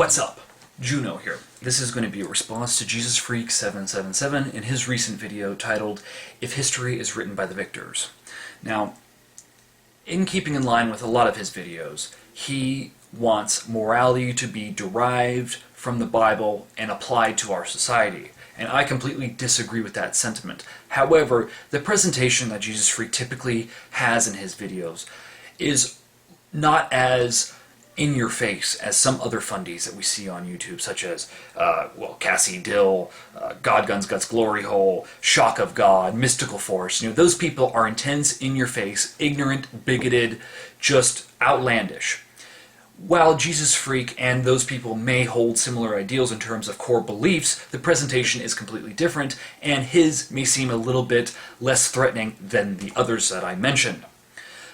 What's up? Juno here. This is going to be a response to Jezuzfreek 777 in his recent video titled, "If History is Written by the Victors." Now, in keeping in line with a lot of his videos, he wants morality to be derived from the Bible and applied to our society. And I completely disagree with that sentiment. However, the presentation that Jezuzfreek typically has in his videos is not as in your face as some other fundies that we see on YouTube, such as, Cassie Dill, God Guns Guts Glory Hole, Shock of God, Mystical Force. Those people are intense, in your face, ignorant, bigoted, just outlandish. While Jezuzfreek and those people may hold similar ideals in terms of core beliefs, the presentation is completely different, and his may seem a little bit less threatening than the others that I mentioned.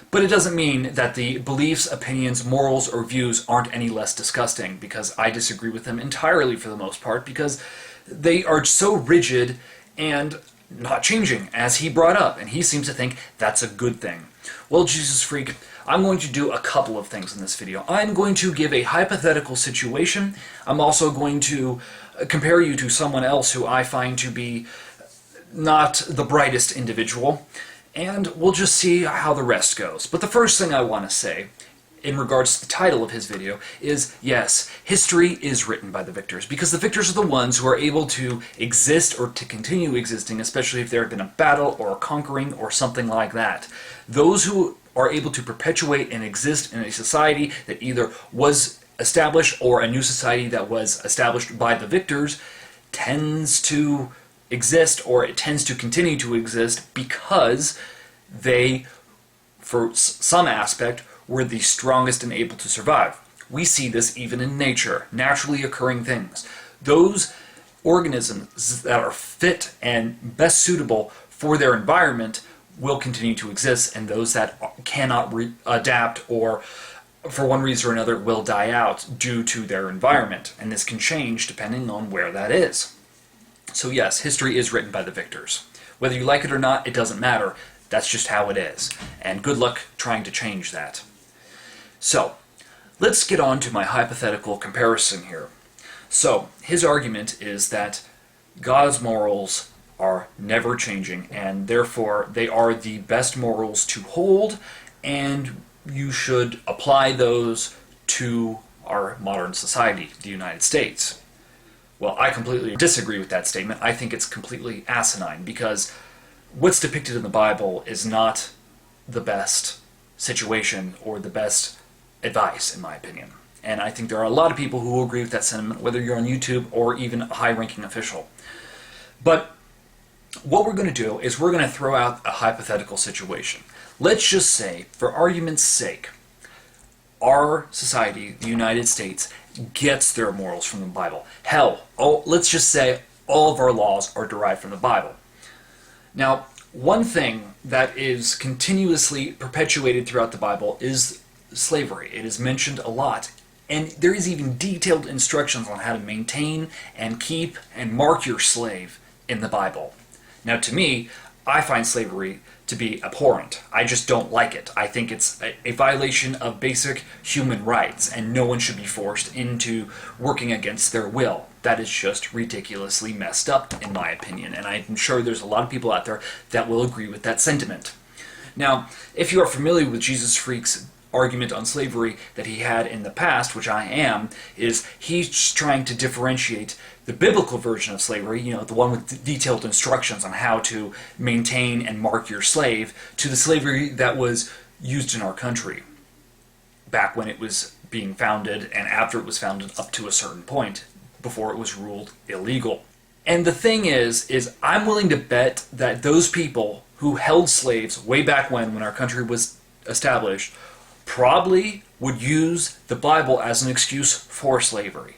But it doesn't mean that the beliefs, opinions, morals, or views aren't any less disgusting, because I disagree with them entirely for the most part, because they are so rigid and not changing, as he brought up, and he seems to think that's a good thing. Well, Jezuzfreek, I'm going to do a couple of things in this video. I'm going to give a hypothetical situation. I'm also going to compare you to someone else who I find to be not the brightest individual, and we'll just see how the rest goes. But the first thing I want to say, in regards to the title of his video, is yes, history is written by the victors, because the victors are the ones who are able to exist or to continue existing, especially if there had been a battle or a conquering or something like that. Those who are able to perpetuate and exist in a society that either was established or a new society that was established by the victors tends to exist, or it tends to continue to exist, because they, for some aspect, were the strongest and able to survive. We see this even in nature, naturally occurring things. Those organisms that are fit and best suitable for their environment will continue to exist, and those that cannot adapt or for one reason or another will die out due to their environment, and this can change depending on where that is. So yes, history is written by the victors. Whether you like it or not, it doesn't matter. That's just how it is. And good luck trying to change that. So, let's get on to my hypothetical comparison here. So, his argument is that God's morals are never changing, and therefore they are the best morals to hold, and you should apply those to our modern society, the United States. Well, I completely disagree with that statement. I think it's completely asinine, because what's depicted in the Bible is not the best situation or the best advice, in my opinion. And I think there are a lot of people who will agree with that sentiment, whether you're on YouTube or even a high-ranking official. But what we're going to do is we're going to throw out a hypothetical situation. Let's just say, for argument's sake, our society, the United States, gets their morals from the Bible. Hell, let's just say all of our laws are derived from the Bible. Now, one thing that is continuously perpetuated throughout the Bible is slavery. It is mentioned a lot. And there is even detailed instructions on how to maintain and keep and mark your slave in the Bible. Now, to me, I find slavery to be abhorrent. I just don't like it. I think it's a violation of basic human rights, and no one should be forced into working against their will. That is just ridiculously messed up, in my opinion, and I'm sure there's a lot of people out there that will agree with that sentiment. Now, if you are familiar with Jezuzfreek's argument on slavery that he had in the past, which I am, is he's trying to differentiate the biblical version of slavery, the one with detailed instructions on how to maintain and mark your slave, to the slavery that was used in our country back when it was being founded and after it was founded up to a certain point before it was ruled illegal. And the thing is I'm willing to bet that those people who held slaves way back when our country was established probably would use the Bible as an excuse for slavery.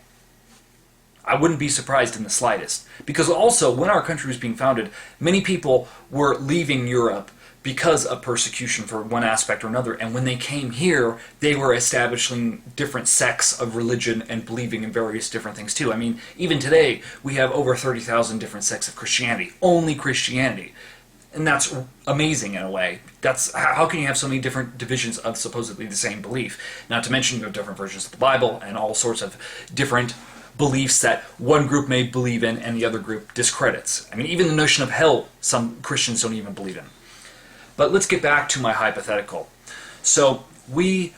I wouldn't be surprised in the slightest. Because also, when our country was being founded, many people were leaving Europe because of persecution for one aspect or another, and when they came here, they were establishing different sects of religion and believing in various different things too. I mean, even today, we have over 30,000 different sects of Christianity. Only Christianity. And that's amazing in a way. That's how can you have so many different divisions of supposedly the same belief? Not to mention you have different versions of the Bible and all sorts of different beliefs that one group may believe in and the other group discredits. I mean, even the notion of hell, some Christians don't even believe in. But let's get back to my hypothetical. So we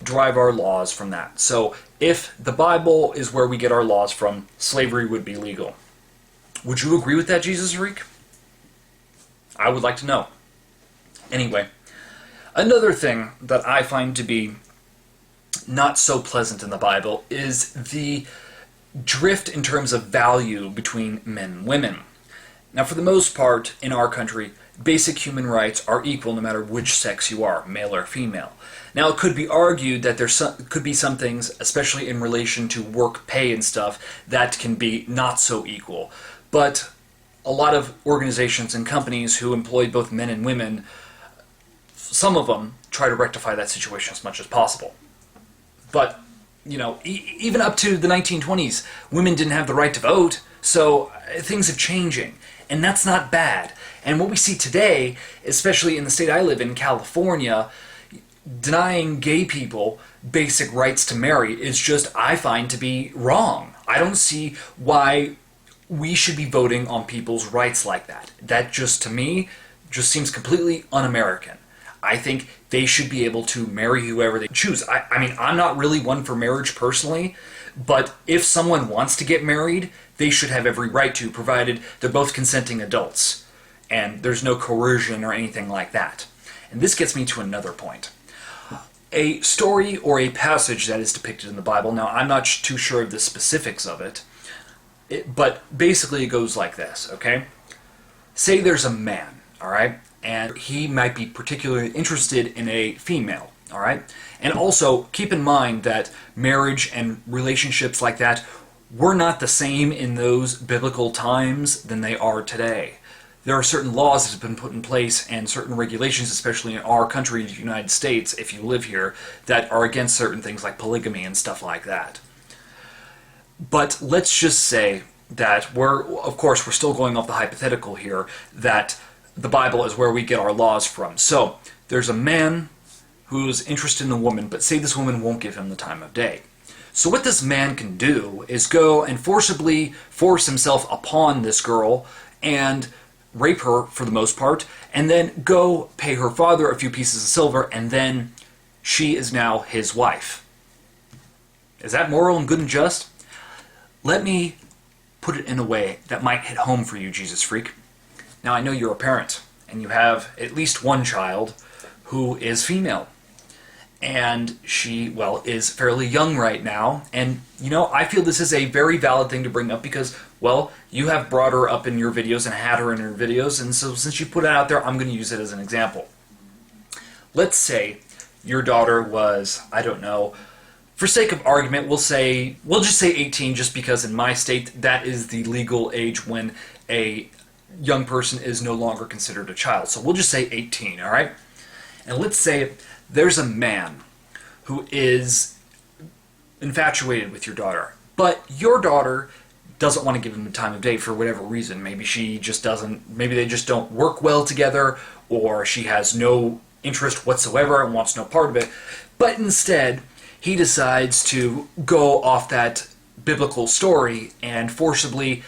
derive our laws from that. So if the Bible is where we get our laws from, slavery would be legal. Would you agree with that, Jezuzfreek? I would like to know. Anyway, another thing that I find to be not so pleasant in the Bible is the drift in terms of value between men and women. Now, for the most part, in our country, basic human rights are equal no matter which sex you are, male or female. Now, it could be argued that there could be some things, especially in relation to work pay and stuff, that can be not so equal. But a lot of organizations and companies who employ both men and women, some of them try to rectify that situation as much as possible. But, you know, even up to the 1920s, women didn't have the right to vote, so things are changing. And that's not bad. And what we see today, especially in the state I live in, California, denying gay people basic rights to marry is just, I find, to be wrong. I don't see why we should be voting on people's rights like that. That just, to me, just seems completely un-American. I think they should be able to marry whoever they choose. I mean, I'm not really one for marriage personally, but if someone wants to get married, they should have every right to, provided they're both consenting adults, and there's no coercion or anything like that. And this gets me to another point. A story or a passage that is depicted in the Bible, now I'm not too sure of the specifics of it, but basically it goes like this, okay? Say there's a man, all right? And he might be particularly interested in a female, all right? And also, keep in mind that marriage and relationships like that were not the same in those biblical times than they are today. There are certain laws that have been put in place and certain regulations, especially in our country, the United States, if you live here, that are against certain things like polygamy and stuff like that. But let's just say that of course, we're still going off the hypothetical here, that the Bible is where we get our laws from. So, there's a man who's interested in a woman, but say this woman won't give him the time of day. So what this man can do is go and forcibly force himself upon this girl and rape her for the most part, and then go pay her father a few pieces of silver, and then she is now his wife. Is that moral and good and just? Let me put it in a way that might hit home for you, Jezuzfreek. Now, I know you're a parent, and you have at least one child who is female. And she, well, is fairly young right now. And, you know, I feel this is a very valid thing to bring up because, well, you have brought her up in your videos and had her in your videos. And so since you put it out there, I'm going to use it as an example. Let's say your daughter was, I don't know, for sake of argument, we'll just say 18, just because in my state that is the legal age when a young person is no longer considered a child. So we'll just say 18, all right? And let's say there's a man who is infatuated with your daughter, but your daughter doesn't want to give him the time of day for whatever reason. Maybe she just doesn't, maybe they just don't work well together, or she has no interest whatsoever and wants no part of it. But instead, he decides to go off that biblical story and forcibly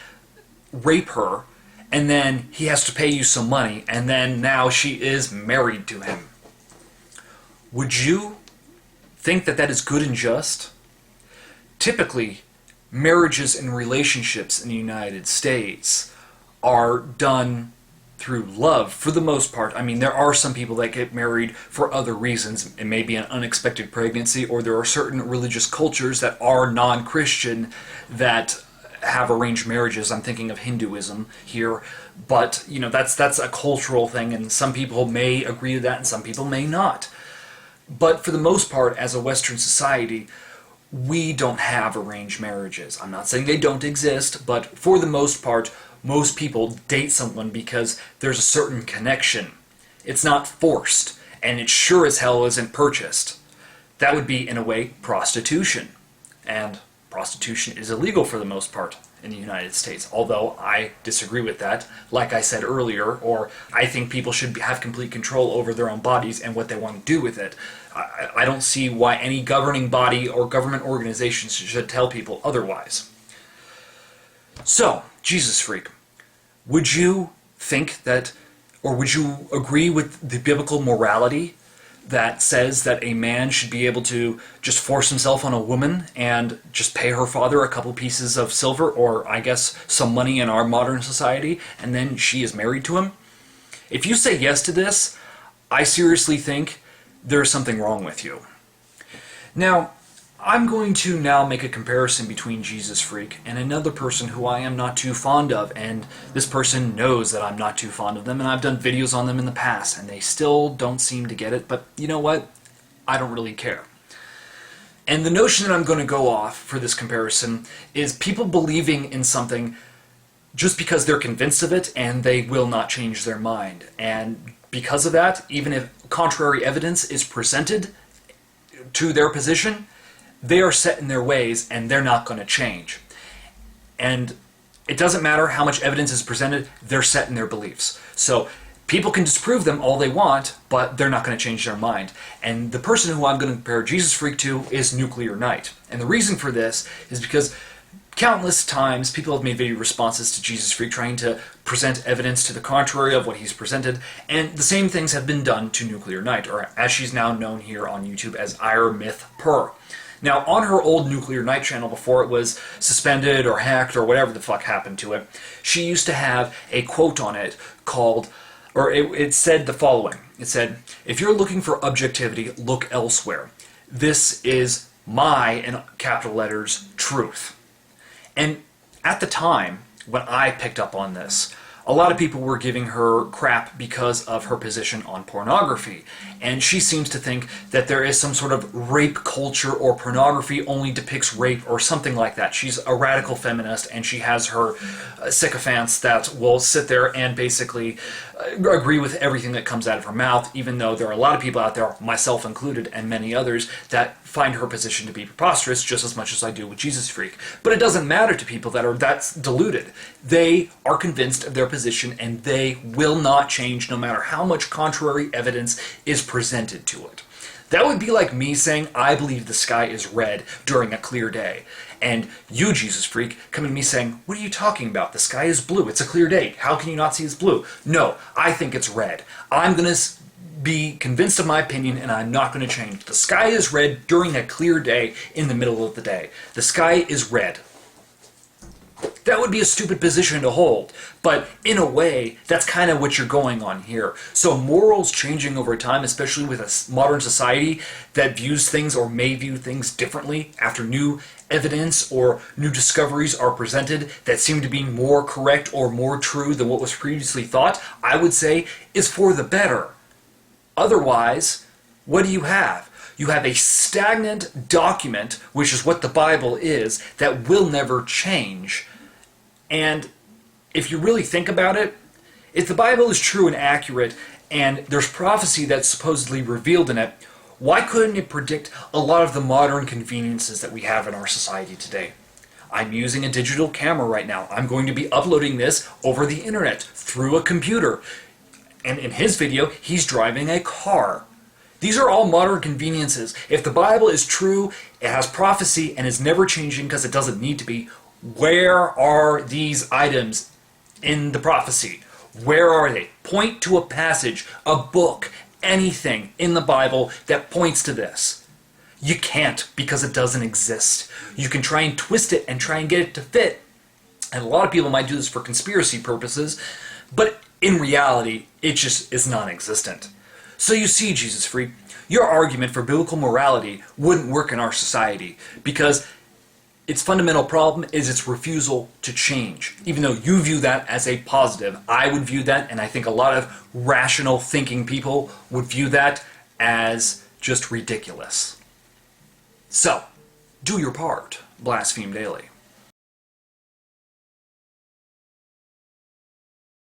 rape her, and then he has to pay you some money, and then now she is married to him. Would you think that that is good and just? Typically, marriages and relationships in the United States are done through love, for the most part. I mean, there are some people that get married for other reasons. It may be an unexpected pregnancy, or there are certain religious cultures that are non-Christian that have arranged marriages. I'm thinking of Hinduism here, but you know, that's a cultural thing, and some people may agree to that and some people may not. But for the most part, as a Western society, we don't have arranged marriages. I'm not saying they don't exist, but for the most part, most people date someone because there's a certain connection. It's not forced, and it sure as hell isn't purchased. That would be, in a way, prostitution. And prostitution is illegal for the most part in the United States, although I disagree with that, like I said earlier, or I think people should have complete control over their own bodies and what they want to do with it. I don't see why any governing body or government organizations should tell people otherwise. So, Jezuzfreek, would you think that, or would you agree with the biblical morality that says that a man should be able to just force himself on a woman and just pay her father a couple pieces of silver, or I guess some money in our modern society, and then she is married to him? If you say yes to this, I seriously think there's something wrong with you. Now, I'm going to now make a comparison between Jezuzfreek and another person who I am not too fond of, and this person knows that I'm not too fond of them, and I've done videos on them in the past, and they still don't seem to get it, but you know what? I don't really care. And the notion that I'm going to go off for this comparison is people believing in something just because they're convinced of it and they will not change their mind. And because of that, even if contrary evidence is presented to their position, they are set in their ways and they're not going to change. And it doesn't matter how much evidence is presented, they're set in their beliefs. So people can disprove them all they want, but they're not going to change their mind. And the person who I'm going to compare Jezuzfreek to is Nuclear Knight. And the reason for this is because countless times people have made video responses to Jezuzfreek trying to present evidence to the contrary of what he's presented, and the same things have been done to Nuclear Knight, or as she's now known here on YouTube as Ire Myth Per. Now, on her old Nuclear Knight channel, before it was suspended or hacked or whatever the fuck happened to it, she used to have a quote on it called, or it said the following. It said, "If you're looking for objectivity, look elsewhere. This is my, in capital letters, truth." And at the time, when I picked up on this, a lot of people were giving her crap because of her position on pornography. And she seems to think that there is some sort of rape culture, or pornography only depicts rape or something like that. She's a radical feminist, and she has her sycophants that will sit there and basically agree with everything that comes out of her mouth, even though there are a lot of people out there, myself included, and many others, that find her position to be preposterous just as much as I do with Jezuzfreek. But it doesn't matter to people that are that deluded. They are convinced of their position, and they will not change no matter how much contrary evidence is presented to it. That would be like me saying I believe the sky is red during a clear day, and you, Jezuzfreek, coming to me saying, "What are you talking about? The sky is blue. It's a clear day. How can you not see it's blue?" No, I think it's red. I'm going to be convinced of my opinion, and I'm not going to change. The sky is red during a clear day in the middle of the day. The sky is red. That would be a stupid position to hold, but in a way, that's kind of what you're going on here. So morals changing over time, especially with a modern society that views things or may view things differently after new evidence or new discoveries are presented that seem to be more correct or more true than what was previously thought, I would say is for the better. Otherwise, what do you have? You have a stagnant document, which is what the Bible is, that will never change. And if you really think about it, if the Bible is true and accurate, and there's prophecy that's supposedly revealed in it, why couldn't it predict a lot of the modern conveniences that we have in our society today? I'm using a digital camera right now. I'm going to be uploading this over the internet through a computer. And in his video, he's driving a car. These are all modern conveniences. If the Bible is true, it has prophecy, and is never changing because it doesn't need to be, where are these items in the prophecy? Where are they? Point to a passage, a book, anything in the Bible that points to this. You can't, because it doesn't exist. You can try and twist it and try and get it to fit. And a lot of people might do this for conspiracy purposes, but in reality, it just is non-existent. So you see, Jezuzfreek, your argument for biblical morality wouldn't work in our society, because its fundamental problem is its refusal to change. Even though you view that as a positive, I would view that, and I think a lot of rational thinking people would view that as just ridiculous. So, do your part. Blaspheme daily.